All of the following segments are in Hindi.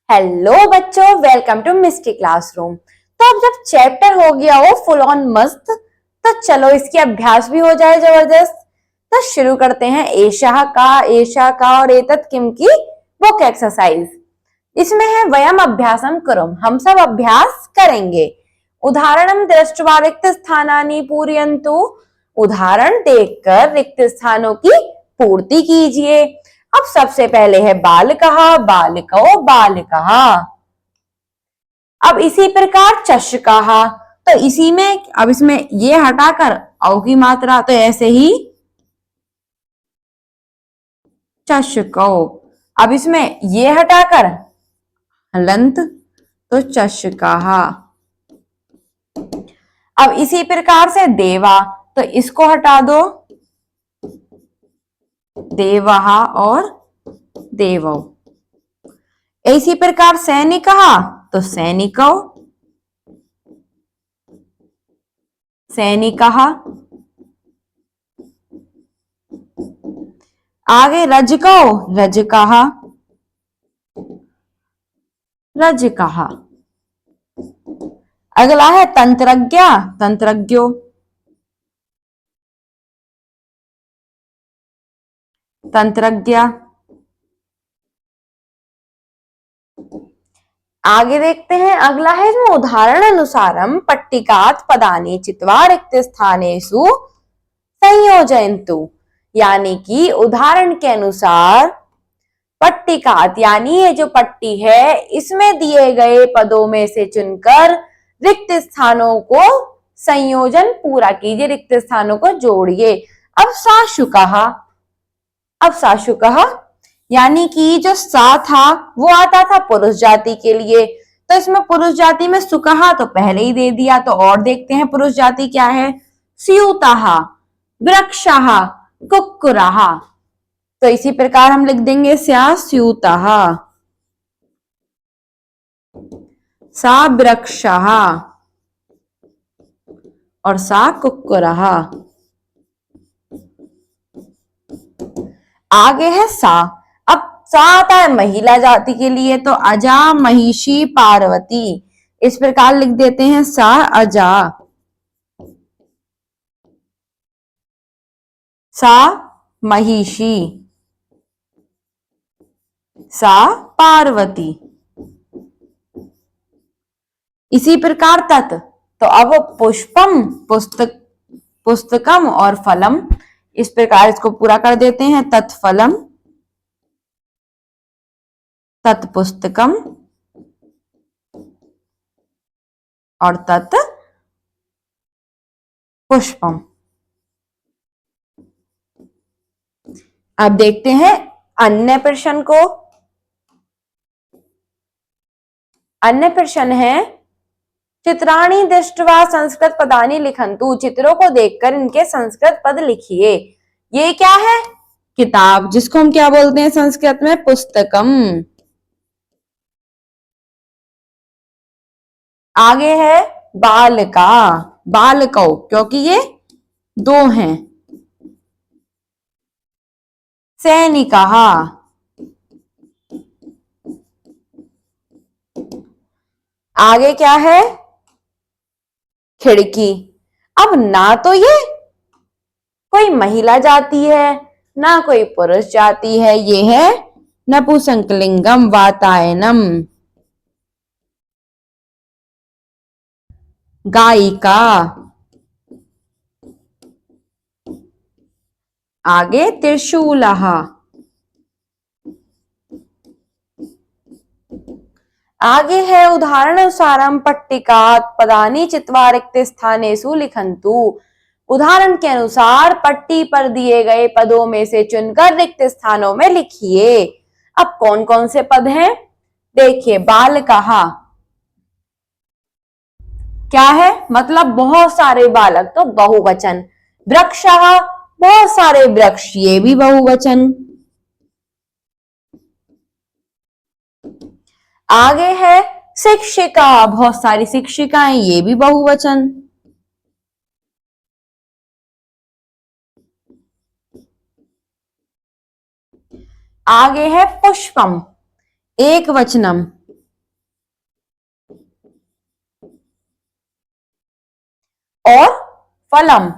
हेलो बच्चों, वेलकम टू मिस्टी क्लासरूम। तो अब जब चैप्टर हो गया हो फुल ऑन मस्त, तो चलो इसकी अभ्यास भी हो जाए जबरदस्त। तो शुरू करते हैं एषा का और एतत् किम की बुक एक्सरसाइज। इसमें है वयम अभ्यासम कुरुम, हम सब अभ्यास करेंगे। उदाहरणम दृष्ट्वा रिक्त स्थानानि पूरयन्तु, उदाहरण देखकर रिक्त स्थानों की पूर्ति कीजिए। अब सबसे पहले है बालकः, बालिको, बालिकः। अब इसी प्रकार चषकः, तो इसी में अब इसमें ये हटाकर औ की मात्रा, तो ऐसे ही चषको। अब इसमें ये हटाकर हलंत, तो चषकः। अब इसी प्रकार से देवा, तो इसको हटा दो, देवः और देवौ। इसी प्रकार सैनिकः, तो सैनिकौ, सैनिकः। आगे रजकौ, रजकः, रजकः। अगला है तंत्रज्ञ, तंत्रज्ञो, तंत्रज्ञ। आगे देखते हैं, अगला है इसमें उदाहरण अनुसारम पट्टिकात पदानि चित्वा रिक्त स्थानेषु संयोजयन्तु, यानी कि उदाहरण के अनुसार पट्टिकात यानी ये जो पट्टी है इसमें दिए गए पदों में से चुनकर रिक्त स्थानों को संयोजन पूरा कीजिए, रिक्त स्थानों को जोड़िए। अब साशुकः, अब साशुकः यानी कि जो सा था वो आता था पुरुष जाति के लिए, तो इसमें पुरुष जाति में सुकहा तो पहले ही दे दिया। तो और देखते हैं पुरुष जाति क्या है। स्यूतः, वृक्षः, कुक्कुरः। तो इसी प्रकार हम लिख देंगे स्यूतः, सा वृक्षः और सा कुक्कुरः। आगे है सा। अब सा आता है महिला जाति के लिए, तो अजा, महिषी, पार्वती। इस प्रकार लिख देते हैं सा अजा, सा महिषी, सा पार्वती। इसी प्रकार तत्, तो अब पुष्पम, पुस्तक, पुस्तकम और फलम। इस प्रकार इसको पूरा कर देते हैं, तत्फलम, तत्पुस्तकम और तत् पुष्पम। अब देखते हैं अन्य प्रश्न को। अन्य प्रश्न है चित्राणि दृष्ट्वा संस्कृत पदानि लिखन्तु, चित्रों को देखकर इनके संस्कृत पद लिखिए। ये क्या है? किताब, जिसको हम क्या बोलते हैं संस्कृत में? पुस्तकम। आगे है बालका, बालकौ, क्योंकि ये दो हैं। सैनिकः, आगे क्या है? खिड़की। अब ना तो ये कोई महिला जाति है ना कोई पुरुष जाति है, ये है नपुंसकलिंगम वातायनम। गायिका, आगे त्रिशूलः। आगे है उदाहरण अनुसारम पट्टिकात पदानि चित्वा रिक्त स्थानेषु लिखन्तु, उदाहरण के अनुसार पट्टी पर दिए गए पदों में से चुनकर रिक्त स्थानों में लिखिए। अब कौन कौन से पद हैं देखिए। बालकः क्या है? मतलब बहुत सारे बालक, तो बहुवचन। वृक्षः बहुत सारे वृक्ष, ये भी बहुवचन। आगे है शिक्षिका, बहुत सारी शिक्षिकाएं, ये भी बहुवचन। आगे है पुष्पम, एक वचनम, और फलम,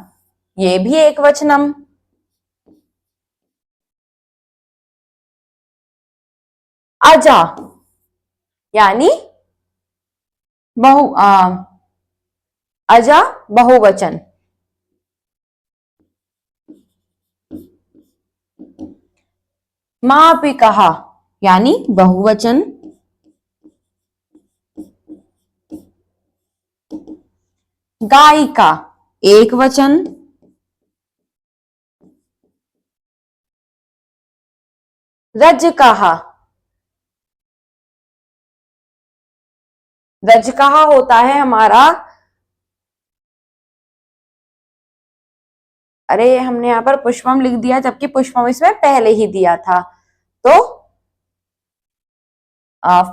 ये भी एक वचनम। अजा यानी अजा बहुवचन। मापिकः यानी बहुवचन। गायिका एक वचन। रजकः, रजकः होता है हमारा, अरे हमने यहाँ पर पुष्पम लिख दिया जबकि पुष्पम इसमें पहले ही दिया था। तो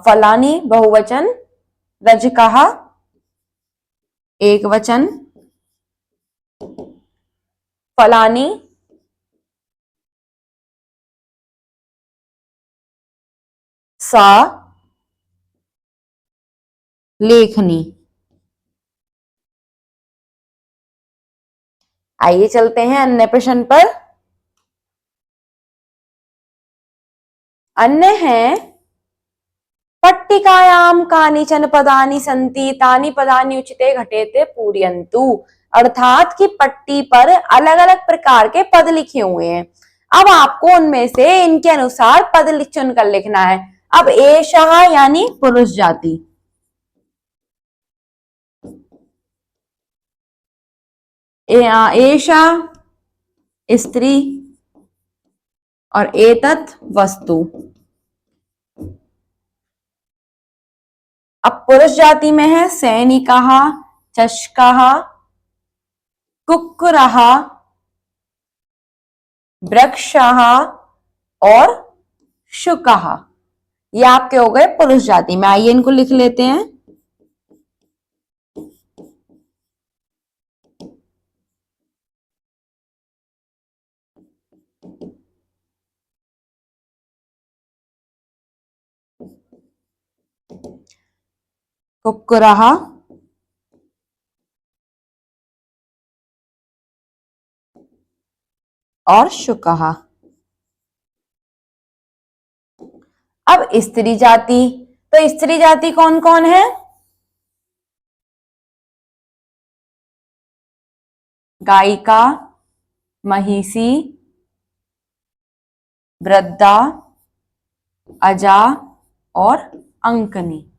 फलानी बहुवचन, रजकः एक वचन, फलानी सा लेखनी। आइए चलते हैं अन्य प्रश्न पर। अन्य है पट्टिकायां कानिचन पदानि सन्ति तानि पदानि उचिते घटेते पूरयन्तु। अर्थात कि पट्टी पर अलग अलग प्रकार के पद लिखे हुए हैं, अब आपको उनमें से इनके अनुसार पद चुनकर लिखना है। अब एषः यानी पुरुष जाति, एषा स्त्री और एतत् वस्तु। अब पुरुष जाति में है सैनिकः, चषकः, कुक्कुरः, वृक्षः और शुकः। ये आपके हो गए पुरुष जाति में। आइए इनको लिख लेते हैं। कुक्कुरः, और शुकः। अब स्त्री जाति, तो स्त्री जाति कौन कौन है? गायिका, महिषी, वृद्धा, अजा और अंकनी।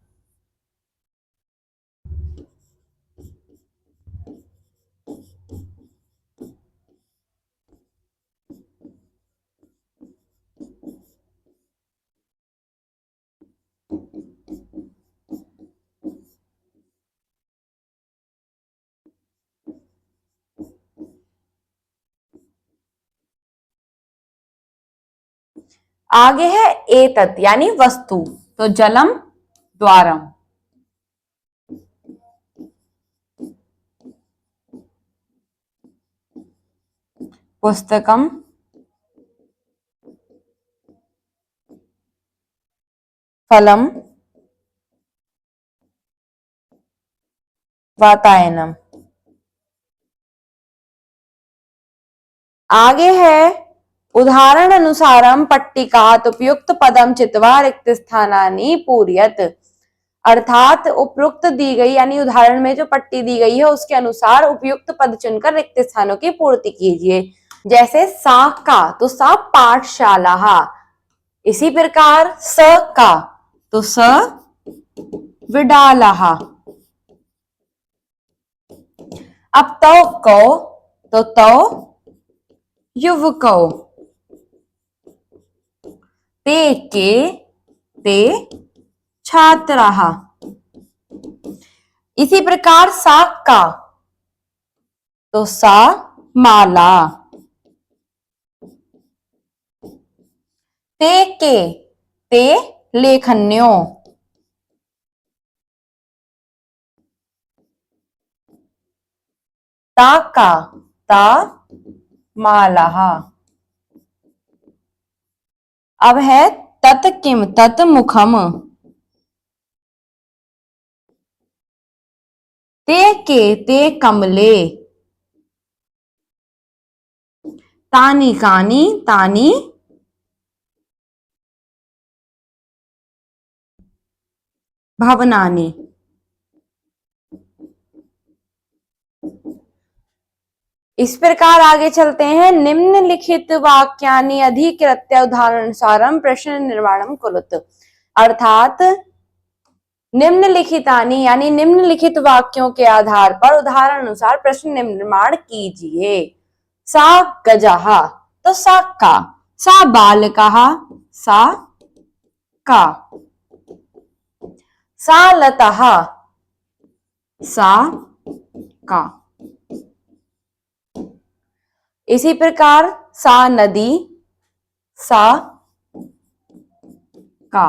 आगे है एतत् यानी वस्तु, तो जलम, द्वारम। पुस्तकम, फलम, वातायनम। आगे है उदाहरण अनुसारम पट्टिकात उपयुक्त पदम चित्वा रिक्त स्थानानि पूरयत। अर्थात उपयुक्त दी गई यानी उदाहरण में जो पट्टी दी गई है उसके अनुसार उपयुक्त पद चुनकर रिक्त स्थानों की पूर्ति कीजिए। जैसे सा का, तो सा पाठशाला। इसी प्रकार स का, तो स विडालः। अब तौ को, तो तौ युवकौ। ते के, ते छात्राः। इसी प्रकार सा का, तो सा माला। ते के, ते लेखन्यो। ता का, ता मालाः। अब है तत् किम, तत् मुखम। ते केते कमले, तानि कानि तानि भवनानि। इस प्रकार आगे चलते हैं। निम्नलिखित वाक्यानि अधिकृत्य उदाहरणानुसारम प्रश्न निर्माणम कुरुत। अर्थात निम्नलिखितानि यानी निम्नलिखित वाक्यों के आधार पर उदाहरण अनुसार प्रश्न निर्माण कीजिए। सा गजः, तो सा का। सा बालकः, सा का। सा लतः, सा का। इसी प्रकार सा नदी, सा का।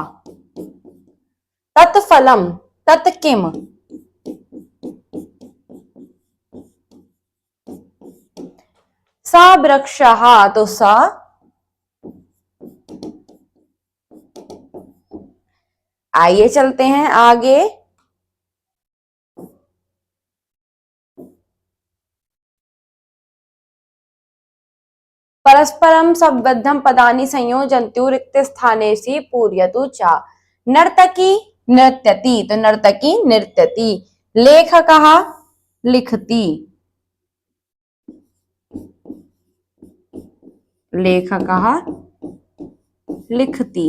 तत्फलम, तत् किम। सा वृक्षः, तो सा। आइए चलते हैं आगे। परस्परम संबद्धम पदानि संयोजन्तु रिक्त स्थानेषु पूरयतु च। नर्तकी नृत्यति, तो नर्तकी नृत्यति। लेखकः लिखति, लेखकः लिखति।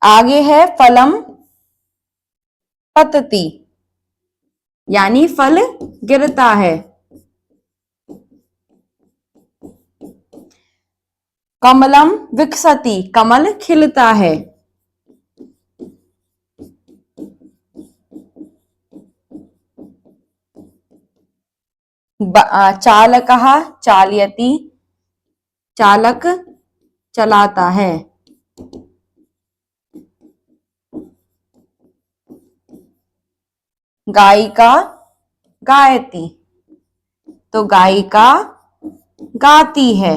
आगे है फलम पतति, यानी फल गिरता है। कमलम विकसति, कमल खिलता है। चालकः चालयति, चालक चलाता है। गायिका गायति, तो गायिका गाती है।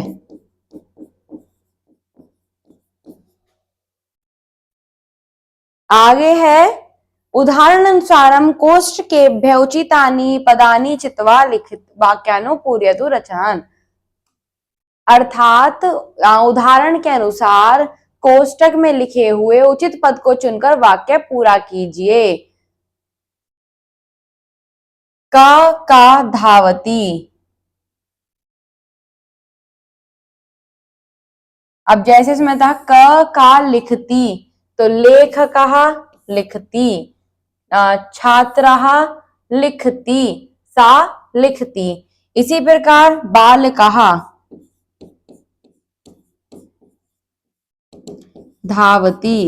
आगे है उदाहरण अनुसारम कोष्ठ केभ्य उचितानि पदानि चित्वा लिखित वाक्यानुपूर्यतु रचनान। अर्थात उदाहरण के अनुसार कोष्टक में लिखे हुए उचित पद को चुनकर वाक्य पूरा कीजिए। का धावती। अब जैसे इसमें था का लिखती, तो लेखकः लिखती, छात्रः लिखती, सा लिखती। इसी प्रकार बालकः धावती,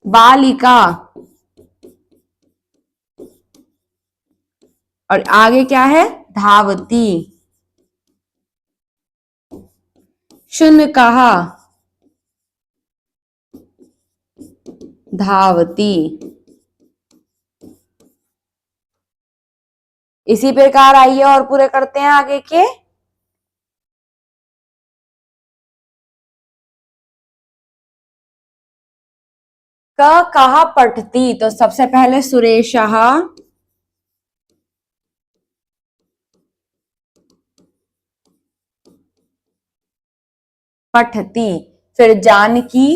बालिका। और आगे क्या है, धावती। शुनकः धावती। इसी प्रकार आइए और पूरे करते हैं आगे के। कहा पठती, तो सबसे पहले सुरेशः पठती, फिर जानकी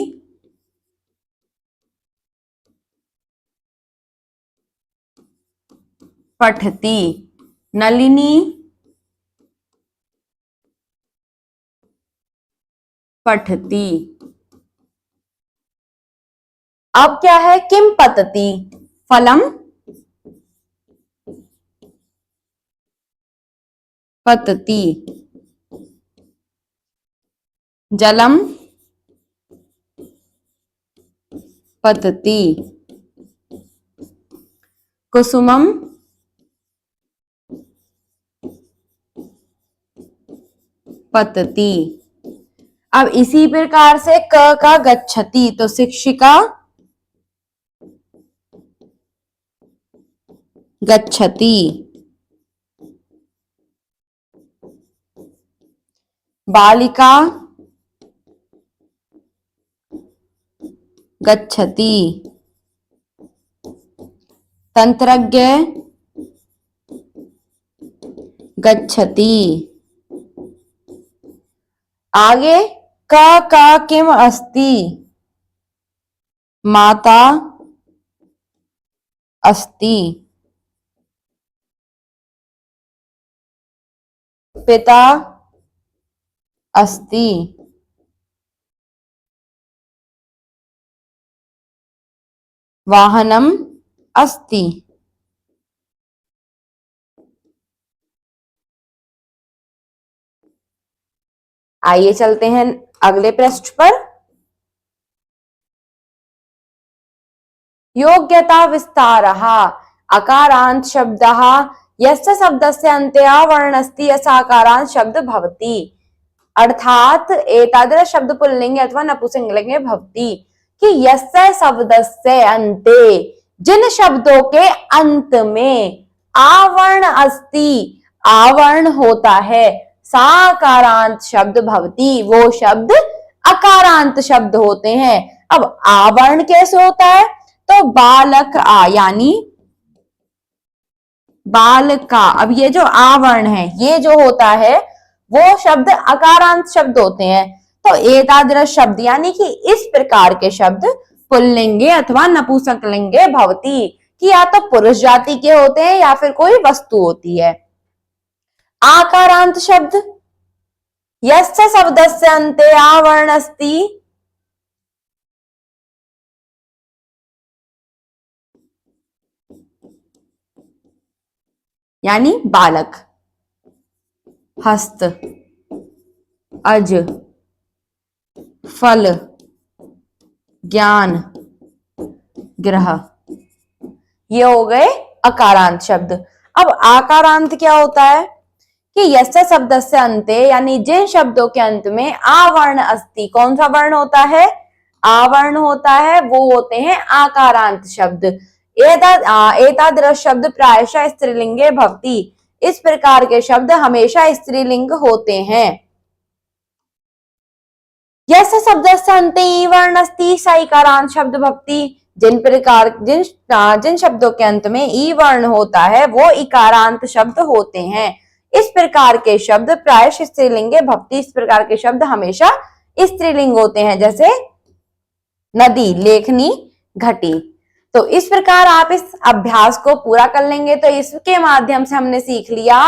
पठती, नलिनी पठती। अब क्या है, किम पतती, फलम पतती, जलम पतती, कुसुमम पतती। अब इसी प्रकार से क का गच्छति, तो शिक्षिका गच्छति, बालिका गच्छति, तंत्रज्ञ गच्छति। आगे का किम अस्ति, माता अस्ति, पिता अस्ति, वाहनम अस्ति। आइए चलते हैं अगले पृष्ठ पर। योग्यता विस्तारः, अकारांत शब्दः यस्य शब्दस्य अन्ते अवर्णस्ति यसाकारांत शब्द भवति। अर्थात एतादृश शब्द पुल्लिंगे अथवा नपुंसकलिंगे भवति कि यस्य शब्दस्य अन्ते, जिन शब्दों के अंत में आवर्ण अस्ति, आवर्ण होता है, साकारांत शब्द भवति, वो शब्द अकारांत शब्द होते हैं। अब आवर्ण कैसे होता है, तो बालक आ यानी बालका, अब ये जो आवर्ण है ये जो होता है वो शब्द अकारांत शब्द होते हैं। तो एतादृश शब्द यानी कि इस प्रकार के शब्द पुल्लिंगे अथवा नपुंसकलिंगे भवति, कि या तो पुरुष जाति के होते हैं या फिर कोई वस्तु होती है। आकारांत शब्द, यस्य शब्दस्य अन्ते आवर्ण अस्ति, यानी बालक, हस्त, अज, फल, ज्ञान, ग्रह, ये हो गए अकारांत शब्द। अब आकारांत क्या होता है कि यस्य शब्दस्य अन्ते, यानी जिन शब्दों के अंत में आवर्ण अस्ति, कौन सा वर्ण होता है, आवर्ण होता है, वो होते हैं आकारांत शब्द। एतादृश शब्द प्रायशः स्त्रीलिंगे भवति, इस प्रकार के शब्द हमेशा स्त्रीलिंग होते हैं। यस्य शब्दस्य अन्ते ई वर्ण अस्ति स इकारांत शब्द भवति, जिन शब्दों के अंत में ई वर्ण होता है वो इकारांत शब्द होते हैं। इस प्रकार के शब्द प्रायश स्त्रीलिंगे भवति, इस प्रकार के शब्द हमेशा स्त्रीलिंग होते हैं, जैसे नदी, लेखनी, घटी। तो इस प्रकार आप इस अभ्यास को पूरा कर लेंगे तो इसके माध्यम से हमने सीख लिया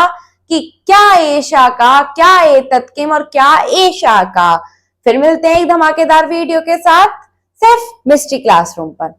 कि क्या एषा का, क्या एतत् किम और क्या एषा का। फिर मिलते हैं एक धमाकेदार वीडियो के साथ सिर्फ मिस्ट्री क्लासरूम पर।